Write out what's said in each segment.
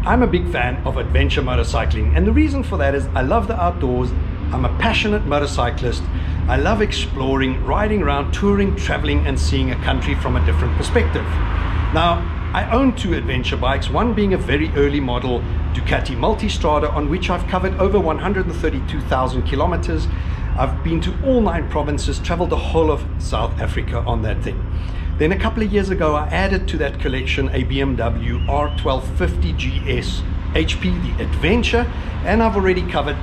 I'm a big fan of adventure motorcycling, and the reason for that is I love the outdoors. I'm a passionate motorcyclist. I love exploring, riding around, touring, traveling, and seeing a country from a different perspective. Now, I own two adventure bikes, one being a very early model Ducati Multistrada, on which I've covered over 132,000 kilometers. I've been to all 9 provinces, traveled the whole of South Africa on that thing. Then a couple of years ago, I added to that collection a BMW R1250 GS HP, the Adventure, and I've already covered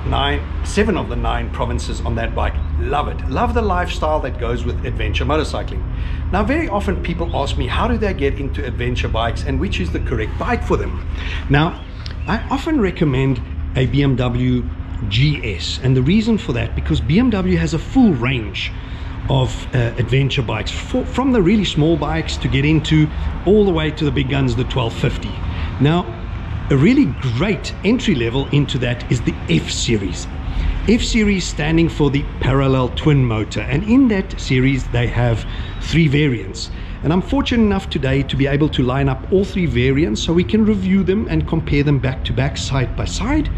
7 of the 9 provinces on that bike. Love it. Love the lifestyle that goes with adventure motorcycling. Now, very often people ask me, how do they get into adventure bikes and which is the correct bike for them? Now, I often recommend a BMW GS, and the reason for that, because BMW has a full range of adventure bikes, from the really small bikes to get into all the way to the big guns, the 1250. Now, a really great entry level into that is the F Series. F Series standing for the parallel twin motor, and in that series they have 3 variants. And I'm fortunate enough today to be able to line up all 3 variants so we can review them and compare them back to back, side by side,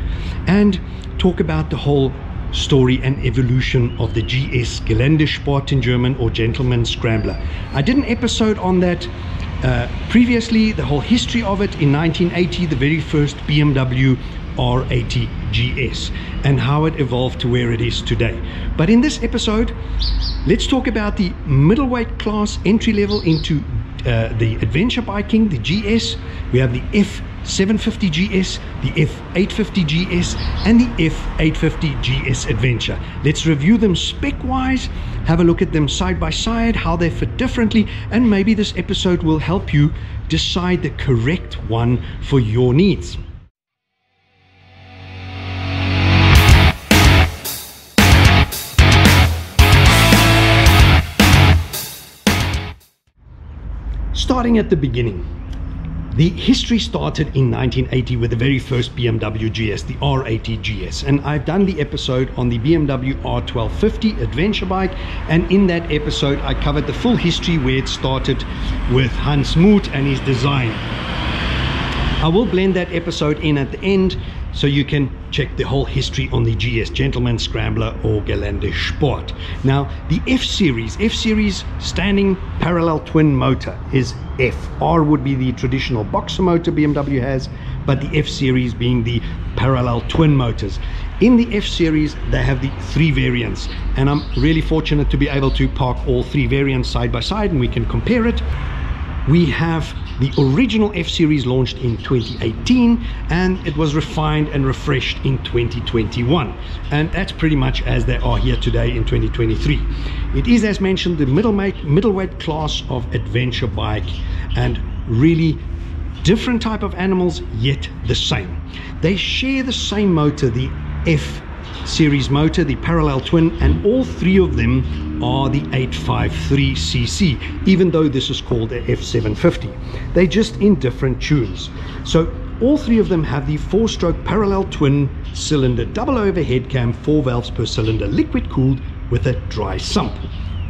and talk about the whole story and evolution of the GS, Gelände Sport in German, or Gentleman Scrambler. I did an episode on that previously, the whole history of it in 1980, the very first BMW R80 GS, and how it evolved to where it is today. But in this episode, let's talk about the middleweight class entry level into the adventure biking, the GS. We have the F750 GS, the F850 GS, and the F850 GS Adventure. Let's review them spec-wise, have a look at them side by side, how they fit differently, and maybe this episode will help you decide the correct one for your needs. Starting at the beginning, the history started in 1980 with the very first BMW GS, the R80 GS, and I've done the episode on the BMW R1250 adventure bike, and in that episode I covered the full history where it started with Hans Muth and his design. I will blend that episode in at the end so you can check the whole history on the GS, Gentleman Scrambler or Gelände Sport. Now, the F Series standing parallel twin motor is F. R would be the traditional boxer motor BMW has, but the F Series being the parallel twin motors. In the F Series, they have the 3 variants, and I'm really fortunate to be able to park all 3 variants side by side and we can compare it. We have the original F Series launched in 2018, and it was refined and refreshed in 2021, and that's pretty much as they are here today in 2023. It is, as mentioned, the middleweight class of adventure bike, and really different type of animals, yet the same. They share the same motor, the F Series motor, the parallel twin, and all 3 of them are the 853cc, even though this is called the F750. They're just in different tunes. So all 3 of them have the 4-stroke parallel twin cylinder, double overhead cam, 4 valves per cylinder, liquid cooled with a dry sump,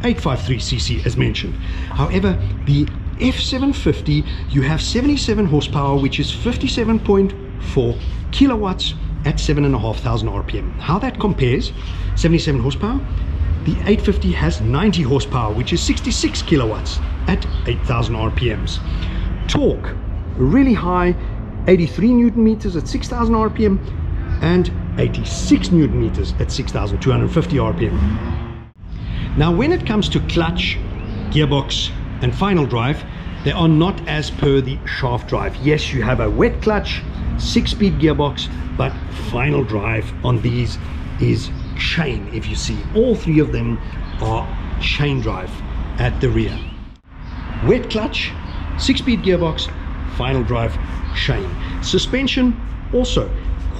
853cc as mentioned. However, the F750, you have 77 horsepower, which is 57.4 kilowatts at 7,500 RPM. How that compares, 77 horsepower, the 850 has 90 horsepower, which is 66 kilowatts at 8,000 RPMs. Torque, really high, 83 Newton meters at 6,000 RPM and 86 Newton meters at 6,250 RPM. Now, when it comes to clutch, gearbox and final drive, they are not as per the shaft drive. Yes, you have a wet clutch, 6-speed gearbox, but final drive on these is chain. If you see, all 3 of them are chain drive at the rear. Wet clutch, 6-speed gearbox, final drive, chain. Suspension also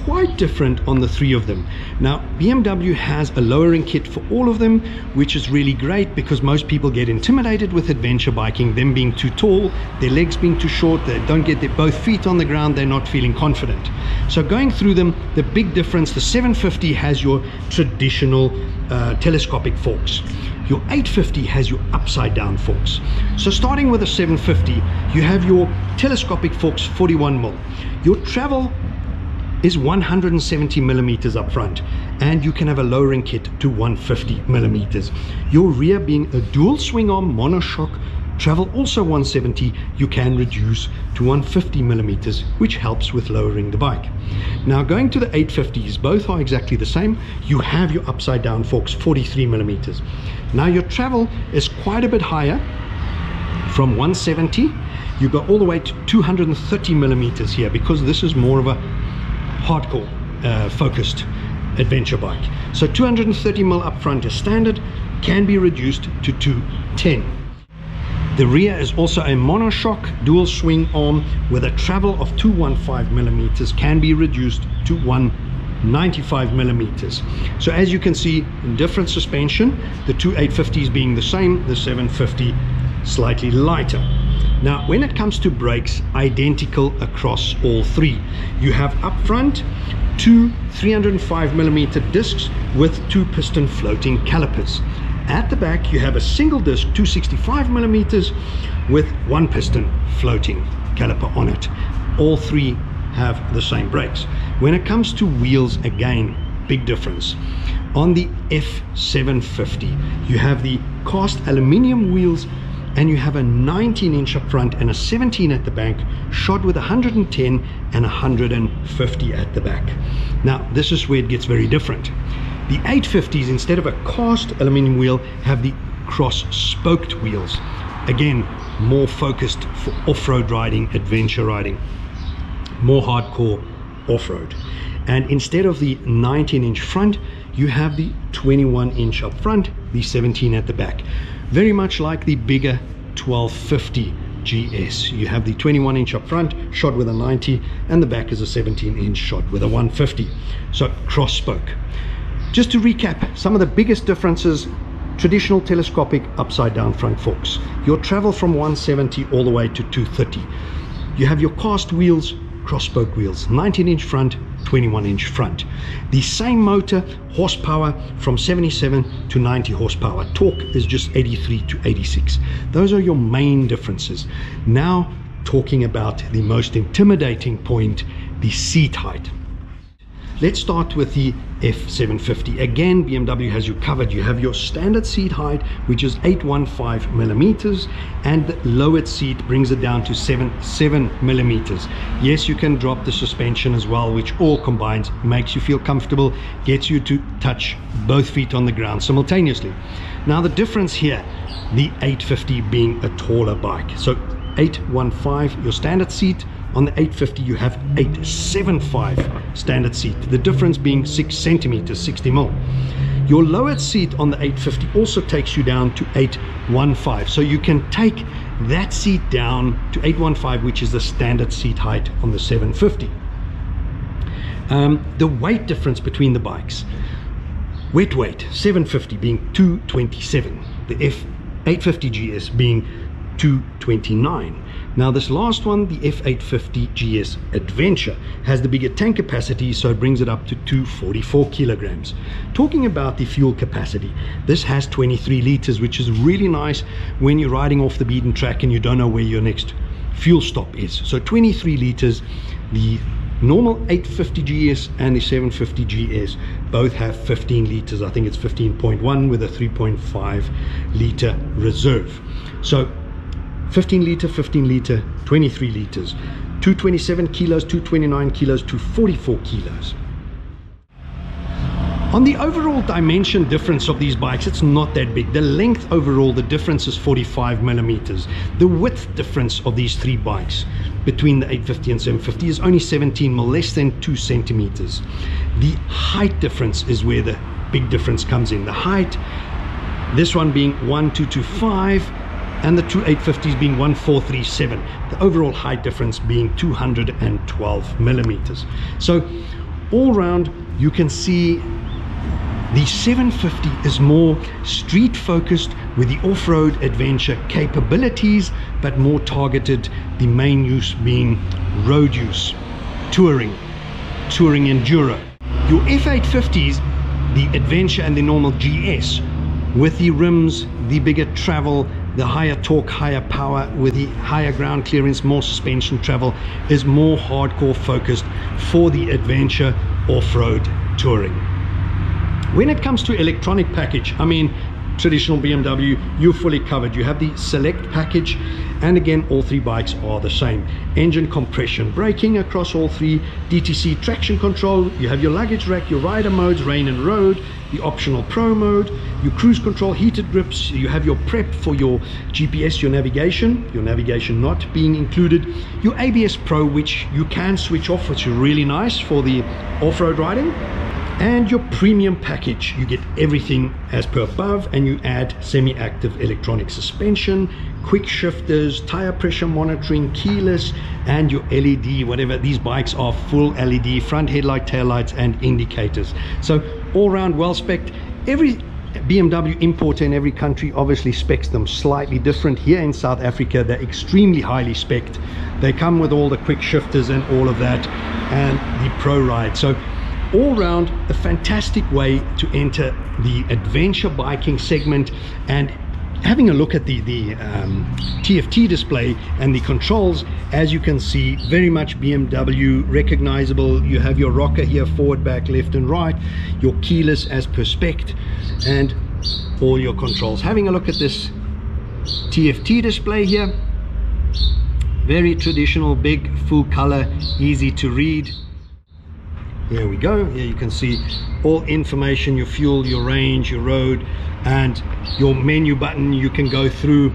quite different on the 3 of them. Now, BMW has a lowering kit for all of them, which is really great because most people get intimidated with adventure biking, them being too tall, their legs being too short, they don't get both feet on the ground, they're not feeling confident. So going through them, the big difference, the 750 has your traditional telescopic forks. Your 850 has your upside down forks. So starting with a 750, you have your telescopic forks 41mm. Your travel is 170 millimeters up front, and you can have a lowering kit to 150 millimeters. Your rear being a dual swing arm monoshock travel also 170, you can reduce to 150 millimeters, which helps with lowering the bike. Now going to the 850s, both are exactly the same. You have your upside down forks 43 millimeters. Now your travel is quite a bit higher. From 170 you go all the way to 230 millimeters here, because this is more of a hardcore focused adventure bike. So 230mm up front is standard, can be reduced to 210. The rear is also a monoshock dual swing arm with a travel of 215 millimeters, can be reduced to 195 millimeters. So as you can see, different suspension, the two 850s being the same, the 750 slightly lighter. Now when it comes to brakes, identical across all three. You have up front two 305mm discs with two piston floating calipers. At the back you have a single disc 265mm with one piston floating caliper on it. All three have the same brakes. When it comes to wheels, again, big difference. On the F750 you have the cast aluminium wheels, and you have a 19-inch up front and a 17 at the back, shod with 110 and 150 at the back. Now this is where it gets very different. The 850s, instead of a cast aluminium wheel, have the cross-spoked wheels. Again, more focused for off-road riding, adventure riding, more hardcore off-road. And instead of the 19-inch front, you have the 21-inch up front, the 17 at the back. Very much like the bigger 1250 GS. You have the 21-inch up front, shot with a 90, and the back is a 17-inch shot with a 150. So cross-spoke. Just to recap, some of the biggest differences: traditional telescopic upside down front forks. Your travel from 170 all the way to 230. You have your cast wheels, cross-spoke wheels, 19-inch front, 21-inch front. The same motor, horsepower from 77 to 90 horsepower. Torque is just 83 to 86. Those are your main differences. Now talking about the most intimidating point, the seat height. Let's start with the F750. Again, BMW has you covered. You have your standard seat height, which is 815 millimeters, and the lowered seat brings it down to 7 millimeters. Yes, you can drop the suspension as well, which all combines makes you feel comfortable, gets you to touch both feet on the ground simultaneously. Now the difference here, the 850 being a taller bike. So 815, your standard seat. On the 850 you have 875 standard seat, the difference being 6 centimeters, 60 mil. Your lowered seat on the 850 also takes you down to 815, so you can take that seat down to 815, which is the standard seat height on the 750. The weight difference between the bikes: wet weight 750 being 227, the F850 GS being 229. Now this last one, the F850 GS Adventure, has the bigger tank capacity, so it brings it up to 244 kilograms. Talking about the fuel capacity, this has 23 liters, which is really nice when you're riding off the beaten track and you don't know where your next fuel stop is. So 23 liters. The normal 850 GS and the 750 GS both have 15 liters. I think it's 15.1 with a 3.5 liter reserve. So 15 liter, 15 liter, 23 liters, 227 kilos, 229 kilos, 244 kilos. On the overall dimension difference of these bikes, it's not that big. The length overall, the difference is 45 millimeters. The width difference of these three bikes between the 850 and 750 is only 17 mil, less than 2 centimeters. The height difference is where the big difference comes in. The height, this one being 1225, and the two 850s being 1437. The overall height difference being 212 millimeters. So all round, you can see the 750 is more street focused with the off-road adventure capabilities, but more targeted, the main use being road use, touring enduro. Your F850s, the Adventure and the normal GS, with the rims, the bigger travel, the higher torque, higher power, with the higher ground clearance, more suspension travel, is more hardcore focused for the adventure off-road touring. When it comes to electronic package, I mean, traditional BMW, you're fully covered. You have the select package, and again, all three bikes are the same. Engine compression, braking across all three, DTC traction control, you have your luggage rack, your rider modes, rain and road, the optional pro mode, your cruise control, heated grips, you have your prep for your GPS, your navigation not being included, your ABS Pro, which you can switch off, which is really nice for the off-road riding. And your premium package, you get everything as per above, and you add semi-active electronic suspension, quick shifters, tire pressure monitoring, keyless, and your LED, whatever. These bikes are full LED, front headlight, tail lights, and indicators. So all round well spec'd. Every BMW importer in every country obviously specs them slightly different. Here in South Africa, they're extremely highly spec'd. They come with all the quick shifters and all of that, and the Pro Ride. So all round, a fantastic way to enter the adventure biking segment. And having a look at the TFT display and the controls, as you can see, very much BMW recognizable. You have your rocker here, forward, back, left and right, your keyless as per spec, and all your controls. Having a look at this TFT display here, very traditional, big, full color, easy to read. Here we go. Here you can see all information, your fuel, your range, your road, and your menu button you can go through.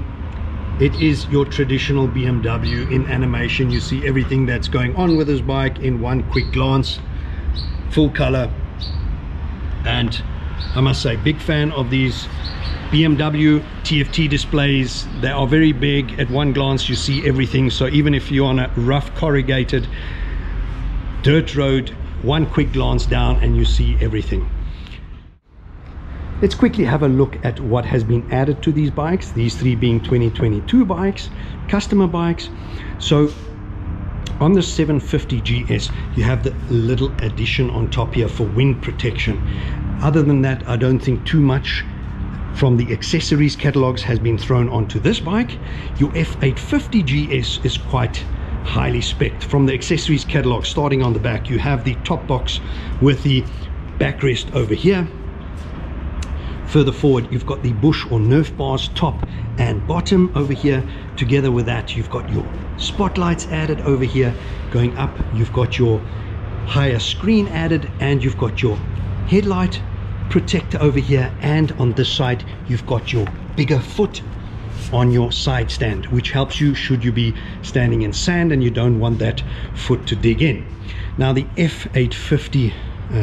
It is your traditional BMW in animation. You see everything that's going on with this bike in one quick glance, full color. And I must say, big fan of these BMW TFT displays. They are very big. At one glance you see everything, so even if you're on a rough corrugated dirt road, one quick glance down and you see everything. Let's quickly have a look at what has been added to these bikes, these three being 2022 bikes, customer bikes. So on the 750 GS, you have the little addition on top here for wind protection. Other than that, I don't think too much from the accessories catalogs has been thrown onto this bike. Your F850 GS is quite highly spec'd. From the accessories catalog, starting on the back, you have the top box with the backrest over here. Further forward, you've got the bush or Nerf bars top and bottom over here. Together with that, you've got your spotlights added over here. Going up, you've got your higher screen added, and you've got your headlight protector over here. And on this side, you've got your bigger foot on your side stand, which helps you should you be standing in sand and you don't want that foot to dig in. Now the F850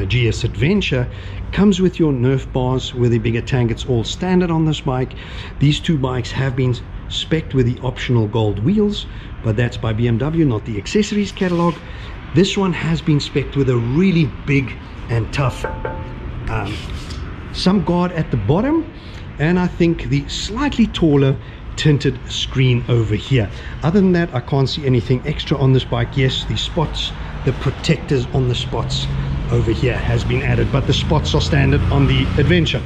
GS Adventure comes with your Nerf bars with a bigger tank. It's all standard on this bike. These two bikes have been spec'd with the optional gold wheels, but that's by BMW, not the accessories catalog. This one has been spec'd with a really big and tough some guard at the bottom, and I think the slightly taller tinted screen over here. Other than that, I can't see anything extra on this bike. Yes, the spots, the protectors on the spots over here has been added, but the spots are standard on the Adventure.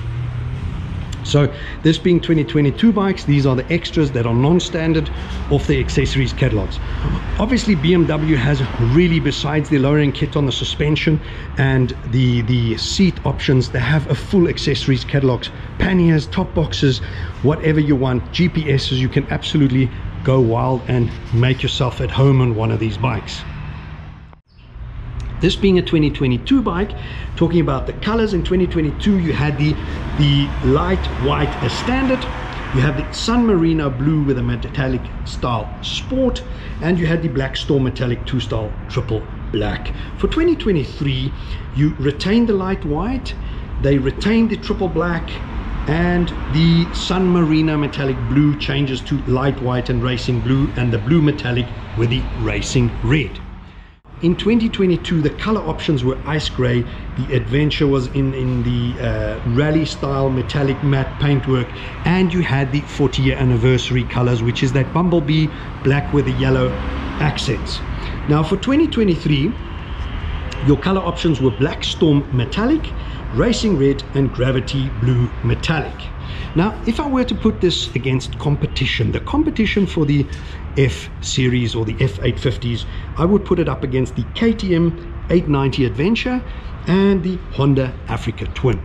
So this being 2022 bikes, these are the extras that are non-standard off the accessories catalogs. Obviously BMW has really, besides the lowering kit on the suspension and the seat options, they have a full accessories catalogs, panniers, top boxes, whatever you want, GPSs. You can absolutely go wild and make yourself at home on one of these bikes. This being a 2022 bike, talking about the colors, in 2022 you had the light white as standard, you have the Sun Marina blue with a metallic style sport, and you had the Black Storm metallic 2 style triple black. For 2023 you retained the light white, they retained the triple black, and the Sun Marina metallic blue changes to light white and racing blue, and the blue metallic with the racing red. In 2022, the color options were ice gray. The Adventure was in the rally style metallic matte paintwork, and you had the 40-year anniversary colors, which is that bumblebee black with the yellow accents. Now for 2023, your color options were Black Storm metallic, racing red, and gravity blue metallic. Now, if I were to put this against competition, the competition for the F Series or the F850's, I would put it up against the KTM 890 Adventure and the Honda Africa Twin.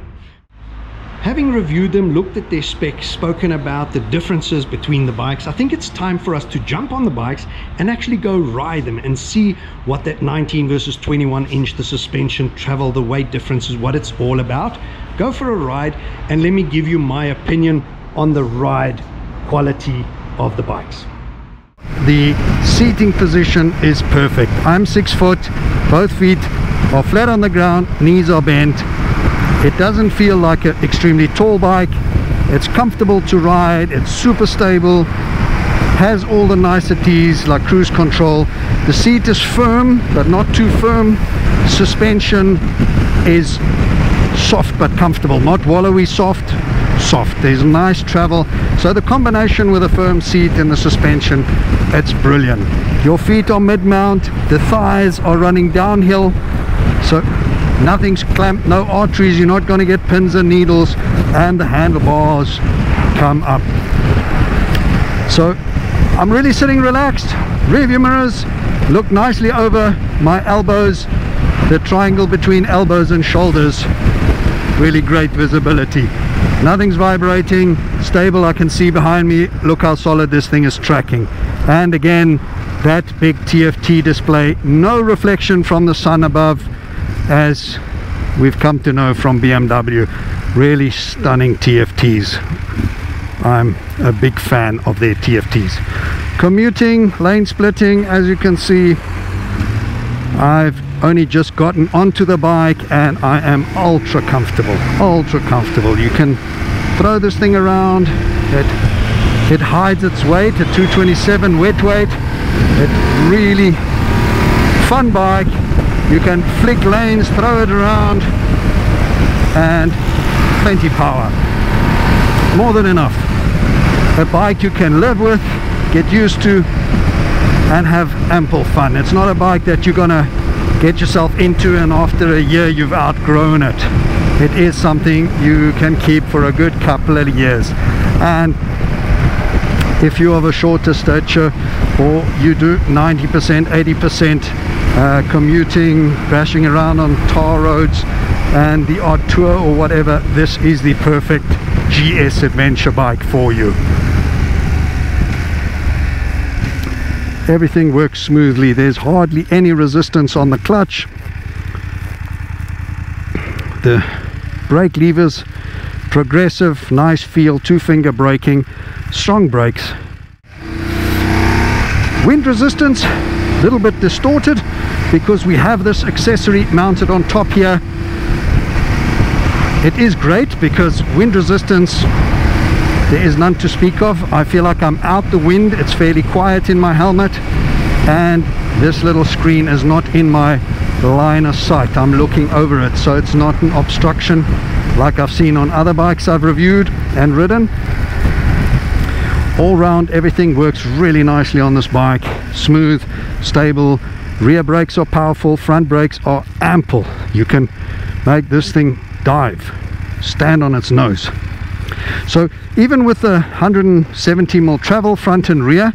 Having reviewed them, looked at their specs, spoken about the differences between the bikes, I think it's time for us to jump on the bikes and actually go ride them and see what that 19 versus 21 inch, the suspension, travel, the weight differences, what it's all about. Go for a ride and let me give you my opinion on the ride quality of the bikes. The seating position is perfect. I'm 6 foot, both feet are flat on the ground, knees are bent. It doesn't feel like an extremely tall bike. It's comfortable to ride, it's super stable, has all the niceties like cruise control. The seat is firm but not too firm. Suspension is soft but comfortable, not wallowy soft. There's nice travel. So the combination with a firm seat and the suspension, it's brilliant. Your feet are mid-mount, the thighs are running downhill, so nothing's clamped, no arteries, you're not going to get pins and needles, and the handlebars come up. So I'm really sitting relaxed. Rear view mirrors look nicely over my elbows, the triangle between elbows and shoulders, really great visibility. Nothing's vibrating, stable. I can see behind me, look how solid this thing is tracking. And again, that big Tft display, no reflection from the sun above, as we've come to know from BMW. Really stunning TFTs. I'm a big fan of their TFTs. Commuting, lane splitting, as you can see, I've only just gotten onto the bike and I am ultra comfortable. You can throw this thing around. It hides its weight at 227 wet weight. It's really fun bike. You can flick lanes, throw it around, and plenty power. More than enough. A bike you can live with, get used to, and have ample fun. It's not a bike that you're gonna get yourself into and after a year you've outgrown it. It is something you can keep for a good couple of years. And if you're of a shorter stature, or you do 90%, 80% commuting, crashing around on tar roads and the odd tour or whatever, this is the perfect GS adventure bike for you. Everything works smoothly. There's hardly any resistance on the clutch. The brake levers, progressive, nice feel, 2-finger braking, strong brakes. Wind resistance, a little bit distorted because we have this accessory mounted on top here. It is great because wind resistance, there is none to speak of. I feel like I'm out the wind. It's fairly quiet in my helmet, and this little screen is not in my line of sight. I'm looking over it, so it's not an obstruction like I've seen on other bikes I've reviewed and ridden. All round, everything works really nicely on this bike. Smooth, stable. Rear brakes are powerful, front brakes are ample. You can make this thing dive, stand on its nose. So even with the 170mm travel front and rear,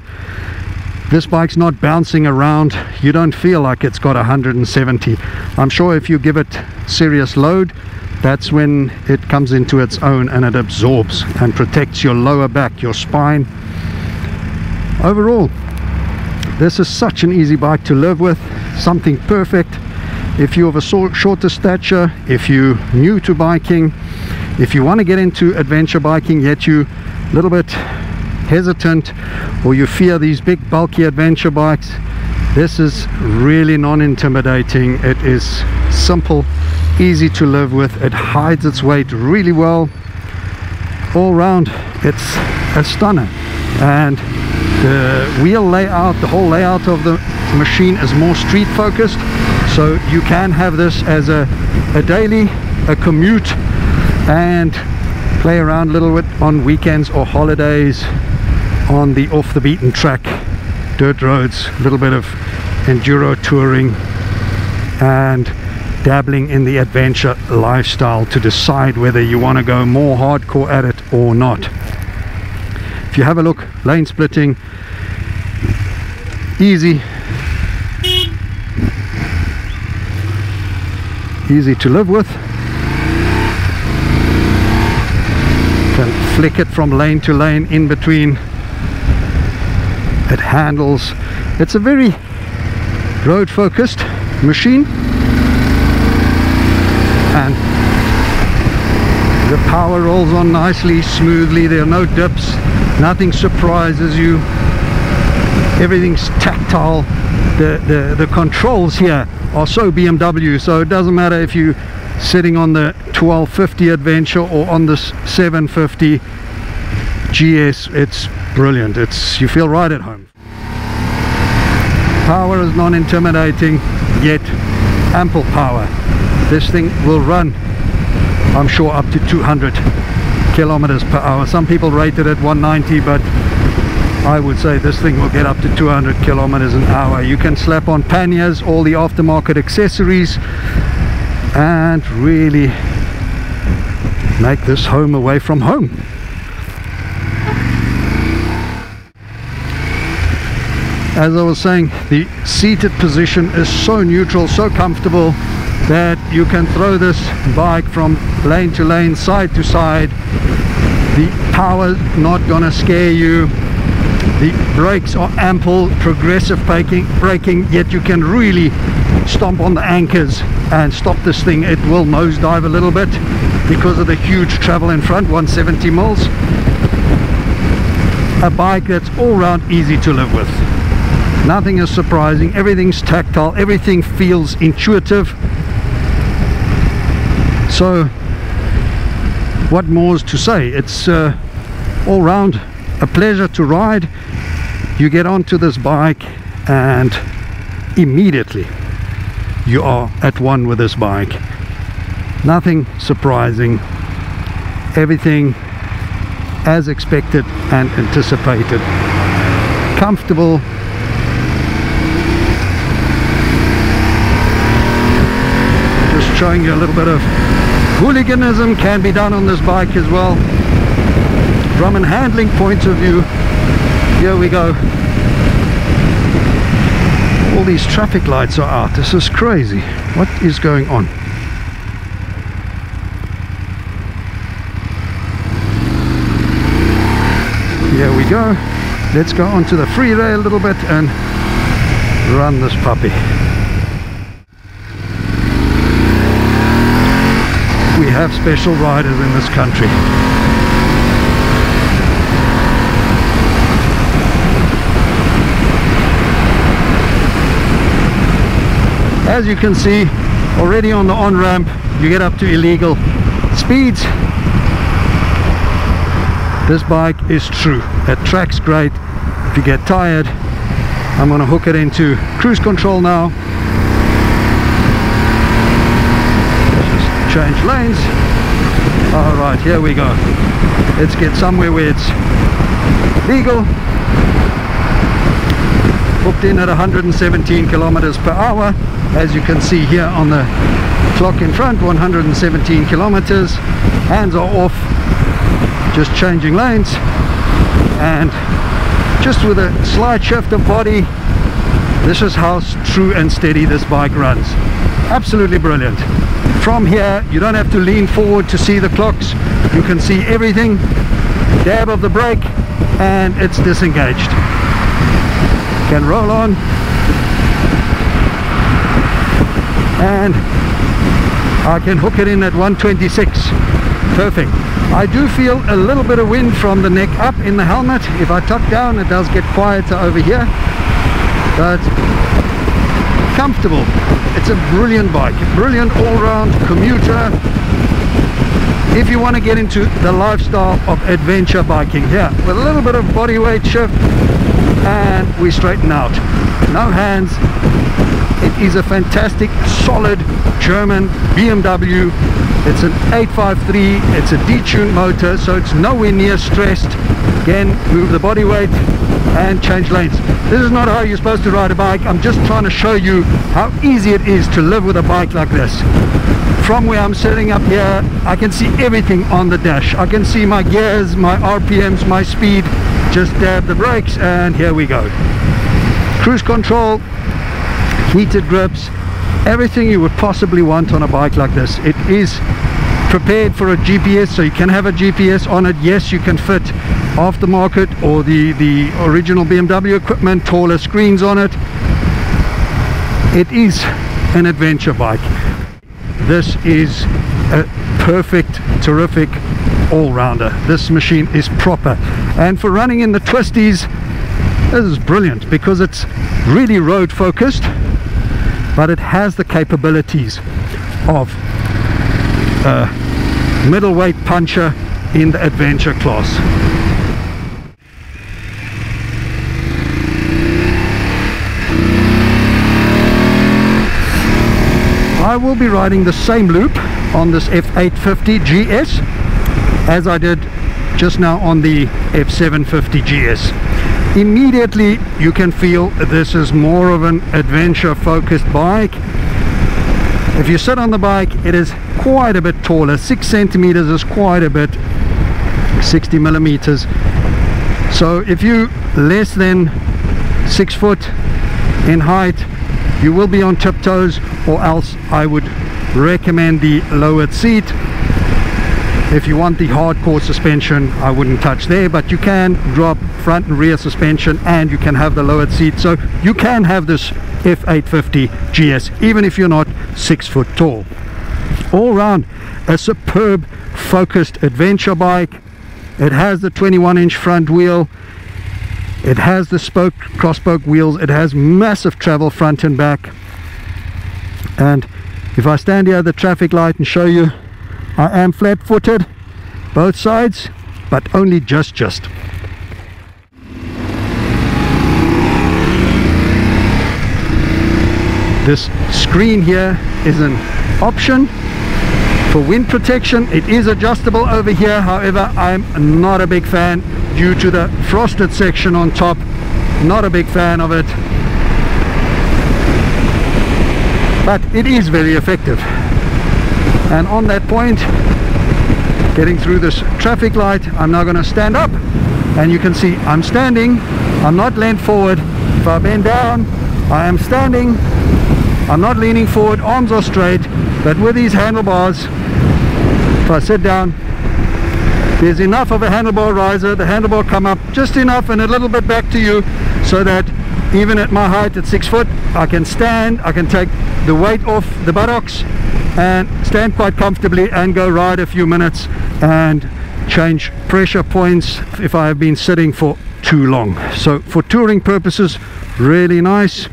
this bike's not bouncing around. You don't feel like it's got 170. I'm sure if you give it serious load, that's when it comes into its own and it absorbs and protects your lower back, your spine. Overall, this is such an easy bike to live with, something perfect if you're of a shorter stature, if you're new to biking, if you want to get into adventure biking yet you're a little bit hesitant or you fear these big bulky adventure bikes. This is really non-intimidating. It is simple, easy to live with. It hides its weight really well. All round, it's a stunner. And the wheel layout, the whole layout of the machine is more street focused, so you can have this as a daily, a commute, and play around a little bit on weekends or holidays on the off the beaten track dirt roads, a little bit of enduro touring, and dabbling in the adventure lifestyle to decide whether you want to go more hardcore at it or not. If you have a look, lane splitting, easy to live with. Can flick it from lane to lane in between. It handles. It's a very road focused machine, and the power rolls on nicely, smoothly. There are no dips, nothing surprises you, everything's tactile. The controls here are so BMW, so it doesn't matter if you're sitting on the 1250 Adventure or on this 750 GS. It's brilliant. You feel right at home. Power is non-intimidating, yet ample power. This thing will run, I'm sure, up to 200 kilometers per hour. Some people rate it at 190, but I would say this thing will get up to 200 kilometers an hour. You can slap on panniers, all the aftermarket accessories, and really make this home away from home. As I was saying, the seated position is so neutral, so comfortable, that you can throw this bike from lane to lane, side to side. The power's not gonna scare you. The brakes are ample, progressive braking, yet you can really stomp on the anchors and stop this thing. It will nosedive a little bit because of the huge travel in front, 170 mils. A bike that's all round easy to live with. Nothing is surprising, everything's tactile, everything feels intuitive. So what more is to say? It's all round a pleasure to ride. You get onto this bike and immediately you are at one with this bike. Nothing surprising, everything as expected and anticipated. Comfortable, just showing you a little bit of hooliganism can be done on this bike as well. From a handling point of view, here we go. All these traffic lights are out. This is crazy. What is going on? Here we go. Let's go onto the free rail a little bit and run this puppy. We have special riders in this country. As you can see, already on the on-ramp, you get up to illegal speeds. This bike is true. It tracks great. If you get tired, I'm going to hook it into cruise control now. Just change lanes. All right, here we go. Let's get somewhere where it's legal. Hooked in at 117 kilometers per hour. As you can see here on the clock in front, 117 kilometers. Hands are off, just changing lanes, and just with a slight shift of body, this is how true and steady this bike runs. Absolutely brilliant. From here, you don't have to lean forward to see the clocks. You can see everything. Dab of the brake, and it's disengaged. Can roll on, and I can hook it in at 126. Perfect. I do feel a little bit of wind from the neck up in the helmet. If I tuck down, it does get quieter over here, but comfortable. It's a brilliant bike, brilliant all-round commuter. If you want to get into the lifestyle of adventure biking, here with a little bit of body weight shift, and we straighten out. No hands. It is a fantastic, solid German BMW. It's an 853. It's a detuned motor, so it's nowhere near stressed. Again, move the body weight and change lanes. This is not how you're supposed to ride a bike. I'm just trying to show you how easy it is to live with a bike like this. From where I'm sitting up here, I can see everything on the dash. I can see my gears, my RPMs, my speed. Just dab the brakes and here we go. Cruise control, heated grips, everything you would possibly want on a bike like this. It is prepared for a GPS, so you can have a GPS on it. Yes, you can fit aftermarket or the original BMW equipment, taller screens on it. It is an adventure bike. This is a perfect, terrific all-rounder. This machine is proper, and for running in the twisties, this is brilliant because it's really road focused, but it has the capabilities of a middleweight puncher in the adventure class. I will be riding the same loop on this F850 GS as I did just now on the F750 GS. Immediately you can feel this is more of an adventure focused bike. If you sit on the bike, it is quite a bit taller. 6 centimeters is quite a bit, 60 millimeters. So if you less than 6 foot in height, you will be on tiptoes, or else I would recommend the lowered seat. If you want the hardcore suspension, I wouldn't touch there, but you can drop front and rear suspension and you can have the lowered seat. So you can have this F850 GS even if you're not 6 foot tall. All round a superb focused adventure bike. It has the 21-inch front wheel. It has the cross spoke wheels. It has massive travel front and back. And if I stand here at the traffic light and show you, I am flat footed both sides, but only just. This screen here is an option for wind protection. It is adjustable over here, however I'm not a big fan due to the frosted section on top. Not a big fan of it, but it is very effective. And on that point, getting through this traffic light, I'm now going to stand up, and you can see I'm standing. I'm not leaned forward. If I bend down, I am standing. I'm not leaning forward, arms are straight, but with these handlebars, if I sit down, there's enough of a handlebar riser, the handlebar come up just enough and a little bit back to you, so that even at my height at 6 foot, I can stand, I can take the weight off the buttocks and stand quite comfortably and go ride a few minutes and change pressure points if I have been sitting for too long. So for touring purposes, really nice.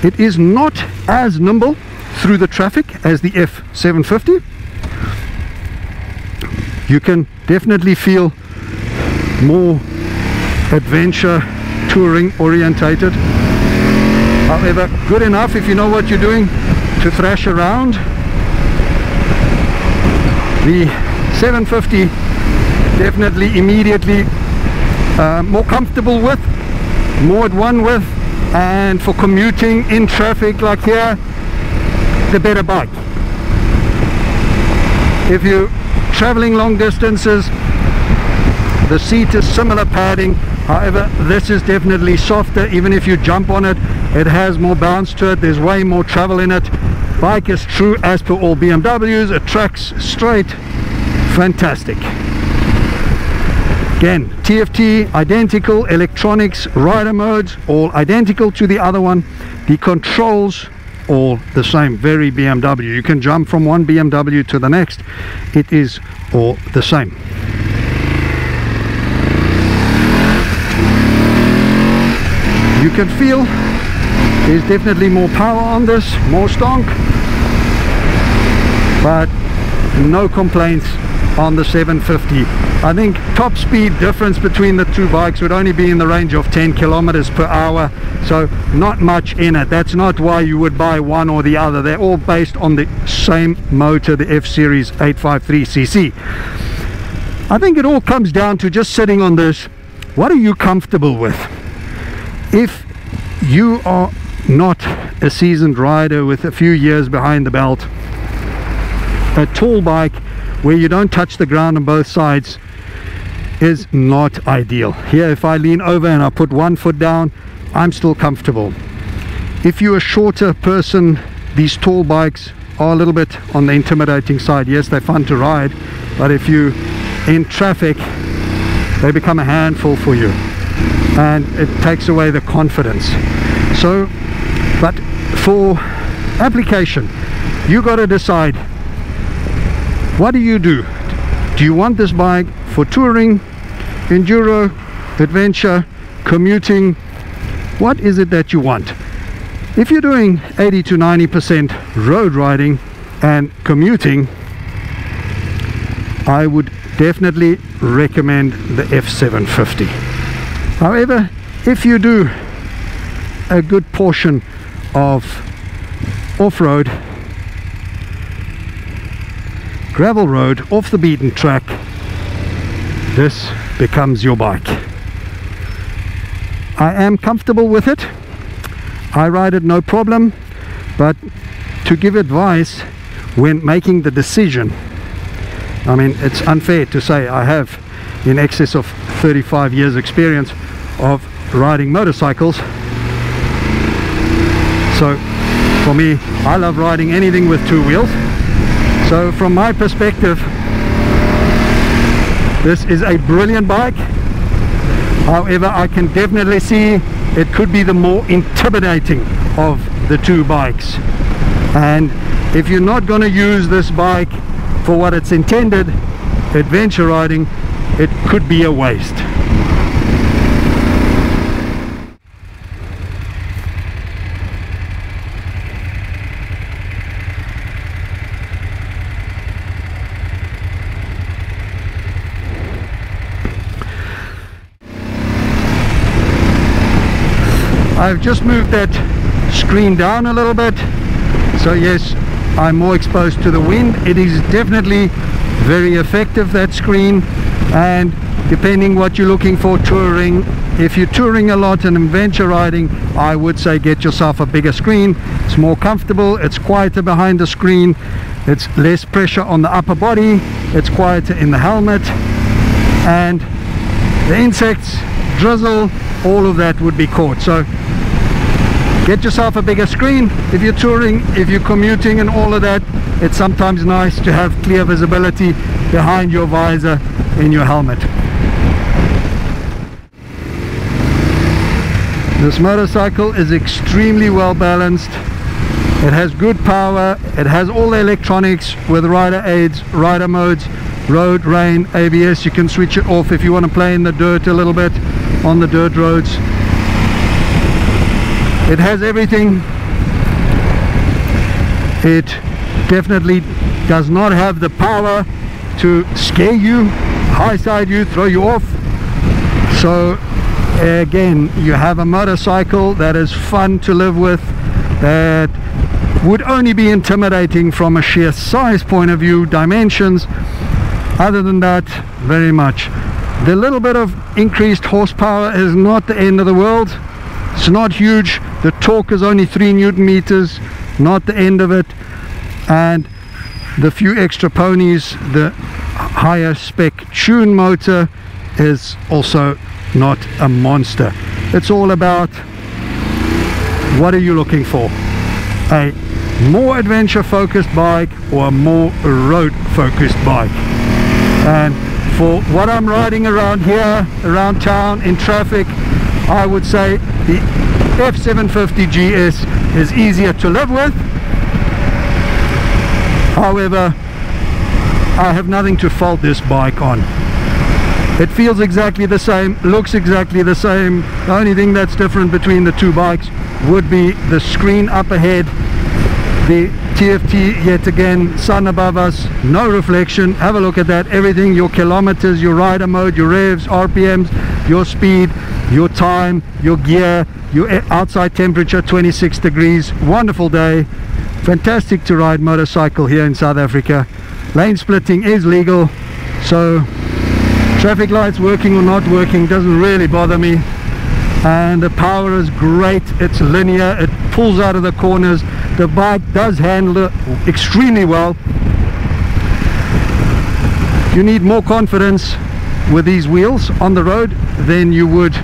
It is not as nimble through the traffic as the F750. You can definitely feel more adventure touring orientated. However, good enough if you know what you're doing to thrash around. The 750 definitely immediately more comfortable with, more at one with, and for commuting in traffic like here, the better bike. If you're traveling long distances, the seat is similar padding, however this is definitely softer. Even if you jump on it, it has more bounce to it, there's way more travel in it. Bike is true as per all BMWs, it tracks straight, fantastic. Again, TFT, identical, electronics, rider modes, all identical to the other one. The controls, all the same, very BMW. You can jump from one BMW to the next. It is all the same. You can feel there's definitely more power on this, more stonk, but no complaints on the 750. I think top speed difference between the two bikes would only be in the range of 10 kilometers per hour, so not much in it. That's not why you would buy one or the other. They're all based on the same motor, the F Series 853cc. I think it all comes down to just sitting on this. What are you comfortable with? If you are not a seasoned rider with a few years behind the belt, a tall bike where you don't touch the ground on both sides is not ideal. Here, if I lean over and I put one foot down, I'm still comfortable. If you're a shorter person, these tall bikes are a little bit on the intimidating side. Yes, they're fun to ride, but if you in traffic, they become a handful for you, and it takes away the confidence. So, but for application, you got to decide, what do you do? Do you want this bike for touring, enduro, adventure, commuting? What is it that you want? If you're doing 80 to 90% road riding and commuting, I would definitely recommend the F750. However, if you do a good portion of off-road, gravel road, off the beaten track, this becomes your bike. I am comfortable with it. I ride it no problem, but to give advice when making the decision, I mean, it's unfair to say I have in excess of 35 years experience of riding motorcycles. So for me, I love riding anything with two wheels. So from my perspective, this is a brilliant bike. However, I can definitely see it could be the more intimidating of the two bikes. And if you're not going to use this bike for what it's intended, adventure riding, it could be a waste. I've just moved that screen down a little bit, so yes, I'm more exposed to the wind. It is definitely very effective, that screen, and depending what you're looking for touring, if you're touring a lot and adventure riding, I would say get yourself a bigger screen. It's more comfortable, it's quieter behind the screen, it's less pressure on the upper body, it's quieter in the helmet, and the insects, drizzle, all of that would be caught. So get yourself a bigger screen if you're touring, if you're commuting and all of that. It's sometimes nice to have clear visibility behind your visor in your helmet. This motorcycle is extremely well balanced. It has good power, it has all the electronics with rider aids, rider modes, road, rain, ABS. You can switch it off if you want to play in the dirt a little bit on the dirt roads. It has everything. It definitely does not have the power to scare you, high side you, throw you off. So again, you have a motorcycle that is fun to live with, that would only be intimidating from a sheer size point of view, dimensions. Other than that, very much. The little bit of increased horsepower is not the end of the world. It's not huge. The torque is only 3 Newton meters, not the end of it. And the few extra ponies, the higher spec tune motor is also not a monster. It's all about what are you looking for? A more adventure focused bike or a more road focused bike? And for what I'm riding around here, around town, in traffic, I would say the F750 GS is easier to live with. However, I have nothing to fault this bike on. It feels exactly the same, looks exactly the same. The only thing that's different between the two bikes would be the screen up ahead, the TFT, yet again, sun above us, no reflection. Have a look at that. Everything, your kilometers, your rider mode, your revs, RPMs, your speed, your time, your gear, your outside temperature, 26 degrees. Wonderful day. Fantastic to ride motorcycle here in South Africa. Lane splitting is legal, so Traffic lights working or not working doesn't really bother me. And the power is great, it's linear, it pulls out of the corners. The bike does handle it extremely well. You need more confidence with these wheels on the road than you would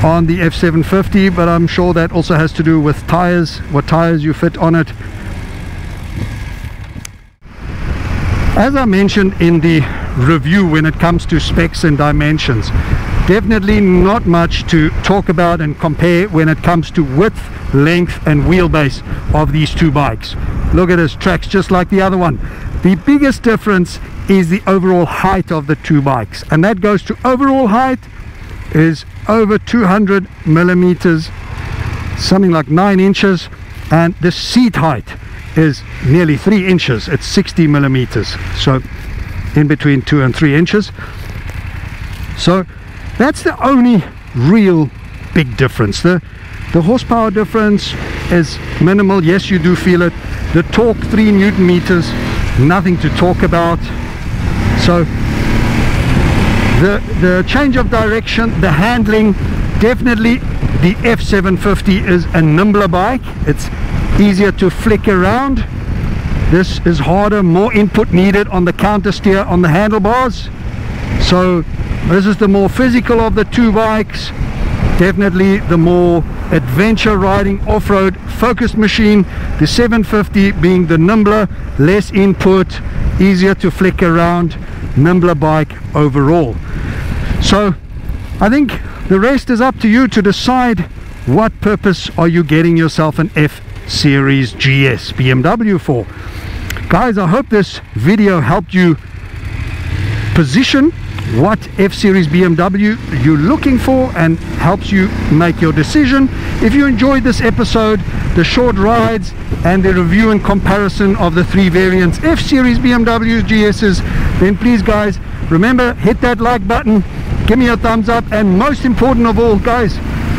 on the F750, but I'm sure that also has to do with tires, what tires you fit on it. As I mentioned in the review, when it comes to specs and dimensions, definitely not much to talk about and compare when it comes to width, length and wheelbase of these two bikes. Look at this, tracks just like the other one. The biggest difference is the overall height of the two bikes, and that goes to overall height is over 200 millimeters, something like 9 inches, and the seat height is nearly 3 inches. It's 60 millimeters, so in between 2 and 3 inches. So that's the only real big difference. The horsepower difference is minimal. Yes, you do feel it. The torque, 3 Newton meters, nothing to talk about. So the change of direction, the handling, definitely the F750 is a nimbler bike. It's easier to flick around. This is harder, more input needed on the counter steer on the handlebars. So this is the more physical of the two bikes, definitely the more adventure riding off-road focused machine. The 750 being the nimbler, less input, easier to flick around, nimbler bike overall. So I think the rest is up to you to decide what purpose are you getting yourself an F Series GS BMW for. Guys, I hope this video helped you position what F Series BMW you're looking for and helps you make your decision. If you enjoyed this episode, the short rides and the review and comparison of the 3 variants F Series BMW GS's, then please guys, remember, hit that like button, give me a thumbs up, and most important of all guys,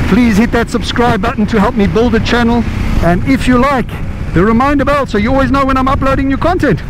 please hit that subscribe button to help me build the channel, and if you like, the reminder bell so you always know when I'm uploading new content.